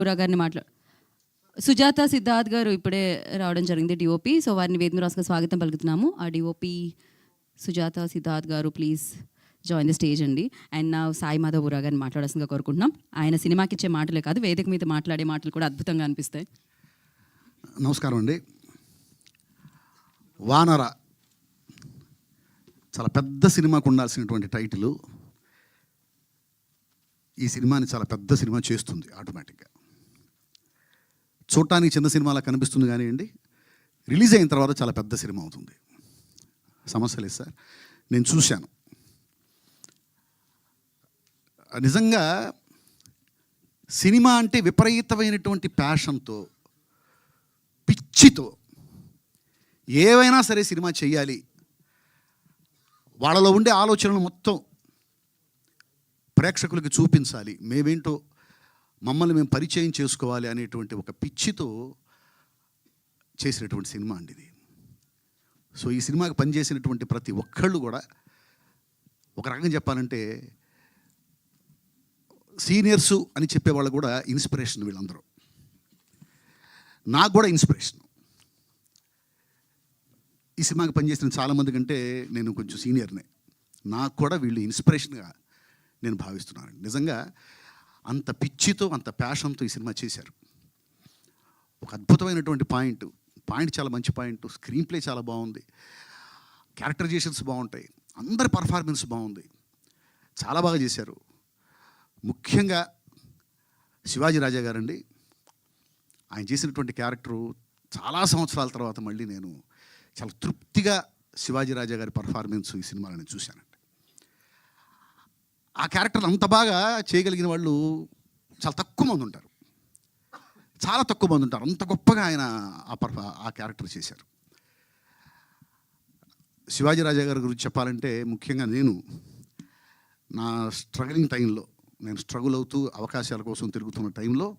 బుర్రా గారిని సుజాత సిద్ధార్థ్ గారు ఇప్పుడే రావడం జరిగింది, డిఓపి. సో వారిని వేదిక రాసుగా స్వాగతం పలుకుతున్నాము. ఆ డిఓపి సుజాత సిద్ధార్థ్ గారు ప్లీజ్ జాయిన్ ద స్టేజ్ అండి. అండ్ నా సాయి మాధవ్ బుర్రా గారిని మాట్లాడాల్సిందిగా కోరుకుంటున్నాం. ఆయన సినిమాకి ఇచ్చే మాటలే కాదు, వేదిక మీద మాట్లాడే మాటలు కూడా అద్భుతంగా అనిపిస్తాయి. నమస్కారం అండి. వానర చాలా పెద్ద సినిమాకు ఉండాల్సినటువంటి టైటిల్ ఈ సినిమాని చాలా పెద్ద సినిమా చేస్తుంది ఆటోమేటిక్గా. చూడటానికి చిన్న సినిమాలా కనిపిస్తుంది కానీ అండి, రిలీజ్ అయిన తర్వాత చాలా పెద్ద సినిమా అవుతుంది. సమస్య లేదు సార్, నేను చూశాను. నిజంగా సినిమా అంటే విపరీతమైనటువంటి ప్యాషన్తో, పిచ్చితో ఏవైనా సరే సినిమా చేయాలి, వాళ్ళలో ఉండే ఆలోచనలు మొత్తం ప్రేక్షకులకి చూపించాలి, మేమేంటో మమ్మల్ని మేము పరిచయం చేసుకోవాలి అనేటువంటి ఒక పిచ్చితో చేసినటువంటి సినిమా అండి ఇది. సో ఈ సినిమాకి పనిచేసినటువంటి ప్రతి ఒక్కళ్ళు కూడా ఒక రకంగా చెప్పాలంటే సీనియర్సు అని చెప్పేవాళ్ళు కూడా ఇన్స్పిరేషన్. వీళ్ళందరూ నాకు కూడా ఇన్స్పిరేషన్. ఈ సినిమాకి పనిచేసిన చాలామంది కంటే నేను కొంచెం సీనియర్నే. నాకు కూడా వీళ్ళు ఇన్స్పిరేషన్గా నేను భావిస్తున్నాను. నిజంగా అంత పిచ్చితో, అంత ప్యాషన్తో ఈ సినిమా చేశారు. ఒక అద్భుతమైనటువంటి పాయింట్ చాలా మంచి పాయింట్. స్క్రీన్ ప్లే చాలా బాగుంది, క్యారెక్టరైజేషన్స్ బాగుంటాయి, అందరి పర్ఫార్మెన్స్ బాగుంది, చాలా బాగా చేశారు. ముఖ్యంగా శివాజీ రాజా గారండి, ఆయన చేసినటువంటి క్యారెక్టరు చాలా సంవత్సరాల తర్వాత మళ్ళీ నేను చాలా తృప్తిగా శివాజీ రాజా గారి పర్ఫార్మెన్స్ ఈ సినిమాలో నేను చూశానండి. ఆ క్యారెక్టర్ అంత బాగా చేయగలిగిన వాళ్ళు చాలా తక్కువ మంది ఉంటారు, చాలా తక్కువ మంది ఉంటారు. అంత గొప్పగా ఆయన ఆ క్యారెక్టర్ చేశారు. శివాజీ రాజా గారి గురించి చెప్పాలంటే ముఖ్యంగా నేను నా స్ట్రగలింగ్ టైంలో, నేను స్ట్రగుల్ అవుతూ అవకాశాల కోసం తిరుగుతున్న టైంలో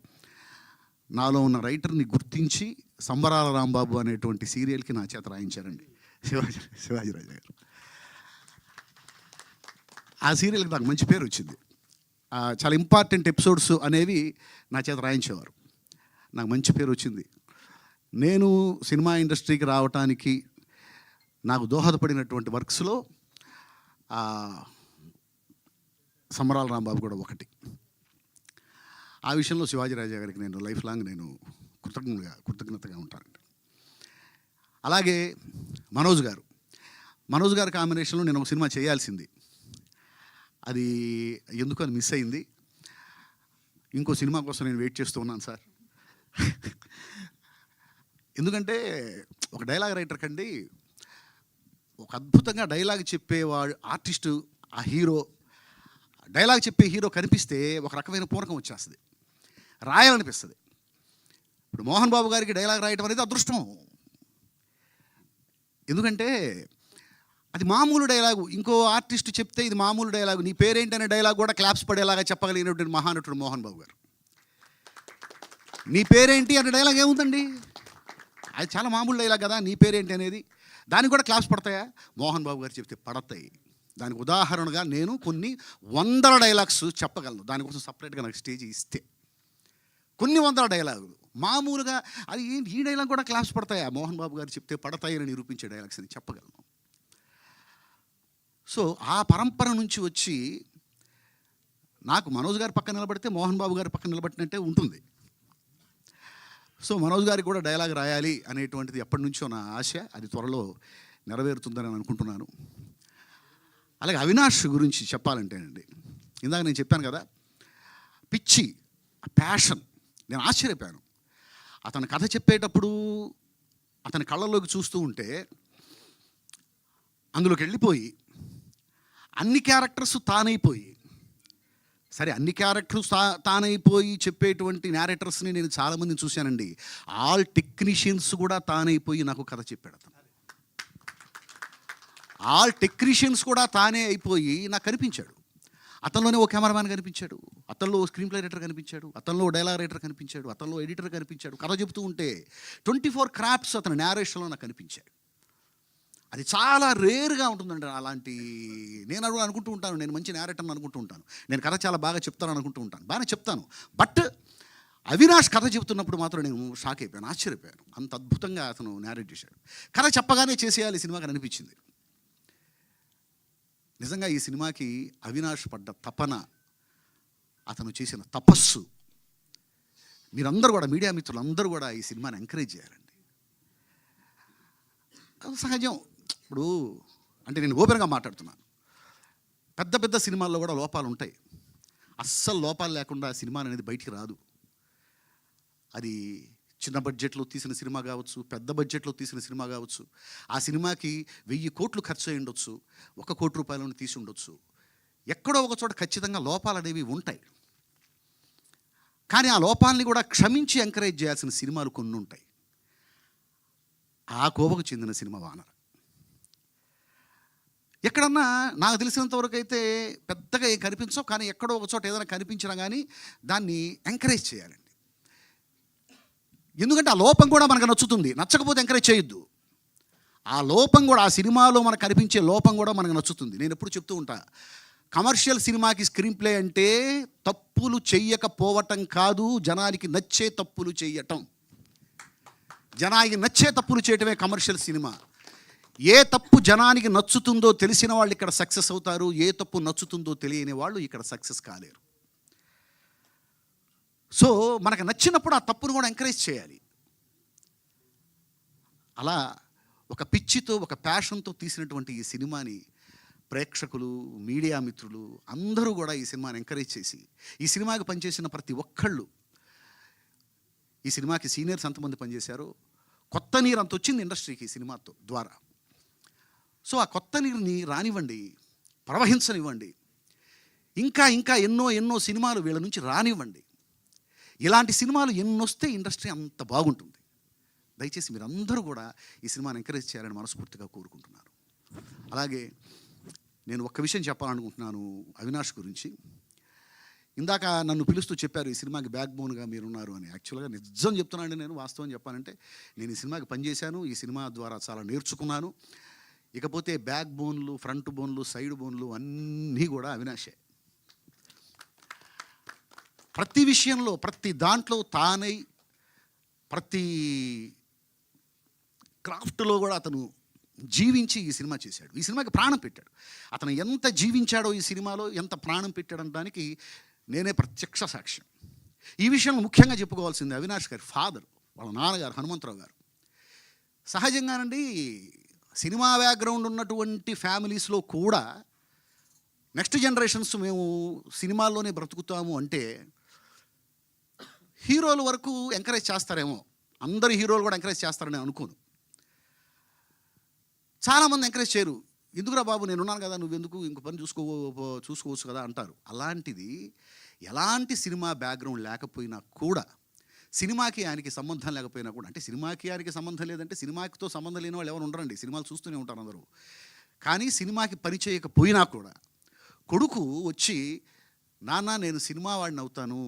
నాలో ఉన్న రైటర్ని గుర్తించి సంబరాల రాంబాబు అనేటువంటి సీరియల్కి నా చేత రాయించారండి శివాజీ రాజా గారు. ఆ సీరియల్కి నాకు మంచి పేరు వచ్చింది. చాలా ఇంపార్టెంట్ ఎపిసోడ్స్ అనేవి నా చేత రాయించేవారు, నాకు మంచి పేరు వచ్చింది. నేను సినిమా ఇండస్ట్రీకి రావటానికి నాకు దోహదపడినటువంటి వర్క్స్లో సంబరాల రాంబాబు కూడా ఒకటి. ఆ విషయంలో శివాజీ రాజా గారికి నేను లైఫ్ లాంగ్ నేను కృతజ్ఞతగా ఉంటానండి. అలాగే మనోజ్ గారు కాంబినేషన్లో నేను ఒక సినిమా చేయాల్సింది, అది ఎందుకు అది మిస్ అయింది. ఇంకో సినిమా కోసం నేను వెయిట్ చేస్తూ ఉన్నాను సార్. ఎందుకంటే ఒక డైలాగ్ రైటర్ కండి, ఒక అద్భుతంగా డైలాగ్ చెప్పేవాడు ఆర్టిస్టు, ఆ హీరో, డైలాగ్ చెప్పే హీరో కనిపిస్తే ఒక రకమైన పూనకం వచ్చేస్తుంది, రాయాలనిపిస్తుంది. ఇప్పుడు మోహన్ బాబు గారికి డైలాగ్ రాయటం అనేది అదృష్టం. ఎందుకంటే అది మామూలు డైలాగు, ఇంకో ఆర్టిస్ట్ చెప్తే ఇది మామూలు డైలాగు, నీ పేరేంటి అనే డైలాగ్ కూడా క్లాప్స్ పడేలాగా చెప్పగలిగినటువంటి మహానటుడు మోహన్ బాబు గారు. నీ పేరేంటి అనే డైలాగ్ ఏముందండి, అది చాలా మామూలు డైలాగ్ కదా, నీ పేరేంటి అనేది. దానికి కూడా క్లాప్స్ పడతాయా? మోహన్ బాబు గారు చెప్తే పడతాయి. దానికి ఉదాహరణగా నేను కొన్ని 100 డైలాగ్స్ చెప్పగలను. దానికోసం సపరేట్గా నాకు స్టేజ్ ఇస్తే కొన్ని 100 డైలాగులు మామూలుగా, అది ఈ డైలాగ్ కూడా క్లాప్స్ పడతాయా? మోహన్ బాబు గారు చెప్తే పడతాయని నిరూపించే డైలాగ్స్ అని చెప్పగలను. సో ఆ పరంపర నుంచి వచ్చి నాకు మనోజ్ గారి పక్కన నిలబడితే మోహన్ బాబు గారి పక్కన నిలబడినట్టే ఉంటుంది. సో మనోజ్ గారికి కూడా డైలాగ్ రాయాలి అనేటువంటిది ఎప్పటి నుంచో నా ఆశ, అది త్వరలో నెరవేరుతుందని అనుకుంటున్నాను. అలాగే అవినాష్ గురించి చెప్పాలంటేనండి, ఇందాక నేను చెప్పాను కదా, పిచ్చి, ప్యాషన్. నేను ఆశ్చర్యపోయాను అతను కథ చెప్పేటప్పుడు. అతని కళ్ళల్లోకి చూస్తూ ఉంటే అందులోకి వెళ్ళిపోయి అన్ని క్యారెక్టర్స్ తానైపోయి, సరే అన్ని క్యారెక్టర్స్ తానైపోయి చెప్పేటువంటి నేరేటర్స్ని నేను చాలామందిని చూశానండి. ఆల్ టెక్నీషియన్స్ కూడా తానైపోయి నాకు కథ చెప్పాడు అతను. ఆల్ టెక్నీషియన్స్ కూడా తానే అయిపోయి నాకు కనిపించాడు. అతనిలోనే ఓ కెమెరామ్యాన్ కనిపించాడు, అతనిలో ఓ స్క్రీన్ ప్లే రైటర్ కనిపించాడు, అతనిలో డైలాగ్ రైటర్ కనిపించాడు, అతనిలో ఎడిటర్ కనిపించాడు. కథ చెబుతూ ఉంటే 24 క్రాఫ్ట్స్ అతని నేరేషన్లో నాకు కనిపించాయి. అది చాలా రేర్గా ఉంటుందండి అలాంటి. నేను అనుకుంటూ ఉంటాను, నేను మంచి నేరేటర్ని అనుకుంటూ ఉంటాను, నేను కథ చాలా బాగా చెప్తాను అనుకుంటూ ఉంటాను, బాగానే చెప్తాను. బట్ అవినాష్ కథ చెబుతున్నప్పుడు మాత్రం నేను షాక్ అయిపోయాను, ఆశ్చర్యపోయాను. అంత అద్భుతంగా అతను నేరేట్ చేశాడు. కథ చెప్పగానే చేసేయాలి ఈ సినిమాకి అనిపించింది. నిజంగా ఈ సినిమాకి అవినాష్ పడ్డ తపన, అతను చేసిన తపస్సు, మీరందరూ కూడా, మీడియా మిత్రులందరూ కూడా ఈ సినిమాని ఎంకరేజ్ చేయాలండి. అది సహజం. ఇప్పుడు అంటే నేను ఓపెన్గా మాట్లాడుతున్నాను. పెద్ద పెద్ద సినిమాల్లో కూడా లోపాలు ఉంటాయి. అస్సలు లోపాలు లేకుండా సినిమా అనేది బయటికి రాదు. అది చిన్న బడ్జెట్లో తీసిన సినిమా కావచ్చు, పెద్ద బడ్జెట్లో తీసిన సినిమా కావచ్చు. ఆ సినిమాకి 1000 కోట్లు ఖర్చు అయి ఉండొచ్చు, 1 కోటి రూపాయలను తీసి ఉండొచ్చు. ఎక్కడో ఒక చోట ఖచ్చితంగా లోపాలు అనేవి ఉంటాయి. కానీ ఆ లోపాలని కూడా క్షమించి ఎంకరేజ్ చేయాల్సిన సినిమాలు కొన్ని ఉంటాయి. ఆ కోవకు చెందిన సినిమా వానర. ఎక్కడన్నా నాకు తెలిసినంతవరకు అయితే పెద్దగా ఏం కనిపించవు, కానీ ఎక్కడో ఒక చోట ఏదైనా కనిపించినా కానీ దాన్ని ఎంకరేజ్ చేయాలండి. ఎందుకంటే ఆ లోపం కూడా మనకు నచ్చుతుంది, నచ్చకపోతే ఎంకరేజ్ చేయొద్దు. ఆ లోపం కూడా, ఆ సినిమాలో మనకు కనిపించే లోపం కూడా మనకు నచ్చుతుంది. నేను ఎప్పుడు చెప్తూ ఉంటా, కమర్షియల్ సినిమాకి స్క్రీన్ ప్లే అంటే తప్పులు చెయ్యకపోవటం కాదు, జనానికి నచ్చే తప్పులు చేయటం. జనానికి నచ్చే తప్పులు చేయటమే కమర్షియల్ సినిమా. ఏ తప్పు జనానికి నచ్చుతుందో తెలిసిన వాళ్ళు ఇక్కడ సక్సెస్ అవుతారు, ఏ తప్పు నచ్చుతుందో తెలియని వాళ్ళు ఇక్కడ సక్సెస్ కాలేరు. సో మనకు నచ్చినప్పుడు ఆ తప్పును కూడా ఎంకరేజ్ చేయాలి. అలా ఒక పిచ్చితో, ఒక ప్యాషన్తో తీసినటువంటి ఈ సినిమాని ప్రేక్షకులు, మీడియా మిత్రులు అందరూ కూడా ఈ సినిమాని ఎంకరేజ్ చేసి, ఈ సినిమాకి పనిచేసిన ప్రతి ఒక్కళ్ళు, ఈ సినిమాకి సీనియర్స్ ఎంతమంది పనిచేశారో, కొత్త నీరు అంత వచ్చింది ఇండస్ట్రీకి ఈ సినిమాతో ద్వారా. సో ఆ కొత్త నీరుని రానివ్వండి, ప్రవహించనివ్వండి. ఇంకా ఇంకా ఎన్నో ఎన్నో సినిమాలు వీళ్ళ నుంచి రానివ్వండి. ఇలాంటి సినిమాలు ఎన్నొస్తే ఇండస్ట్రీ అంత బాగుంటుంది. దయచేసి మీరందరూ కూడా ఈ సినిమాని ఎంకరేజ్ చేయాలని మనస్ఫూర్తిగా కోరుకుంటున్నాను. అలాగే నేను ఒక్క విషయం చెప్పాలనుకుంటున్నాను అవినాష్ గురించి. ఇందాక నన్ను పిలుస్తూ చెప్పారు ఈ సినిమాకి బ్యాక్ బోన్గా మీరున్నారు అని. యాక్చువల్గా నిజం చెప్తున్నానండి, నేను వాస్తవం చెప్పాలంటే నేను ఈ సినిమాకి పనిచేశాను, ఈ సినిమా ద్వారా చాలా నేర్చుకున్నాను. ఇకపోతే బ్యాక్ బోన్లు, ఫ్రంట్ బోన్లు, సైడ్ బోన్లు అన్నీ కూడా అవినాషే. ప్రతి విషయంలో, ప్రతి దాంట్లో తానై, ప్రతి క్రాఫ్ట్లో కూడా అతను జీవించి ఈ సినిమా చేశాడు. ఈ సినిమాకి ప్రాణం పెట్టాడు. అతను ఎంత జీవించాడో ఈ సినిమాలో, ఎంత ప్రాణం పెట్టాడనడానికి నేనే ప్రత్యక్ష సాక్ష్యం. ఈ విషయంలో ముఖ్యంగా చెప్పుకోవాల్సింది అవినాష్ గారి ఫాదర్, వాళ్ళ నాన్నగారు హనుమంతరావు గారు. సహజంగానండి సినిమా బ్యాక్గ్రౌండ్ ఉన్నటువంటి ఫ్యామిలీస్లో కూడా నెక్స్ట్ జనరేషన్స్ మేము సినిమాల్లోనే బ్రతుకుతాము అంటే హీరోల వరకు ఎంకరేజ్ చేస్తారేమో. అందరు హీరోలు కూడా ఎంకరేజ్ చేస్తారని అనుకోను. చాలామంది ఎంకరేజ్ చేయరు. ఎందుకురా బాబు, నేనున్నాను కదా, నువ్వెందుకు, ఇంకో పని చూసుకోవచ్చు కదా అంటారు. అలాంటిది ఎలాంటి సినిమా బ్యాక్గ్రౌండ్ లేకపోయినా కూడా, సినిమాకి ఆయనకి సంబంధం లేకపోయినా కూడా, అంటే సినిమాకి ఆయనకి సంబంధం లేదంటే సినిమాకితో సంబంధం లేని వాళ్ళు ఎవరు ఉండరండి, సినిమాలు చూస్తూనే ఉంటారు అందరూ. కానీ సినిమాకి పని చేయకపోయినా కూడా కొడుకు వచ్చి, నాన్న నేను సినిమా వాడిని అవుతాను,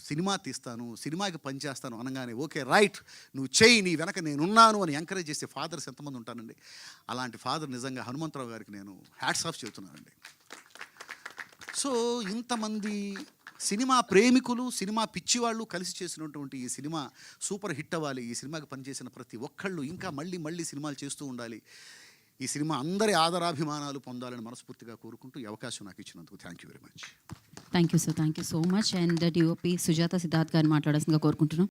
సినిమా తీస్తాను, సినిమాకి పని చేస్తాను అనగానే ఓకే రైట్, నువ్వు చెయ్యి, నీ వెనక నేనున్నాను అని ఎంకరేజ్ చేసే ఫాదర్స్ ఎంతమంది ఉంటానండి. అలాంటి ఫాదర్ నిజంగా హనుమంతరావు గారికి నేను హ్యాట్స్ ఆఫ్ చెబుతున్నానండి. సో ఇంతమంది సినిమా ప్రేమికులు, సినిమా పిచ్చివాళ్ళు కలిసి చేసినటువంటి ఈ సినిమా సూపర్ హిట్ అవ్వాలి. ఈ సినిమాకి పనిచేసిన ప్రతి ఒక్కళ్ళు ఇంకా మళ్ళీ మళ్ళీ సినిమాలు చేస్తూ ఉండాలి. ఈ సినిమా అందరి ఆదరాభిమానాలు పొందాలని మనస్ఫూర్తిగా కోరుకుంటూ ఈ అవకాశం నాకు ఇచ్చినందుకు thank you very much. Thank you sir, thank you so much. And DOP Sujatha Siddharth గారిని మాట్లాడాల్సిందిగా కోరుకుంటున్నాం.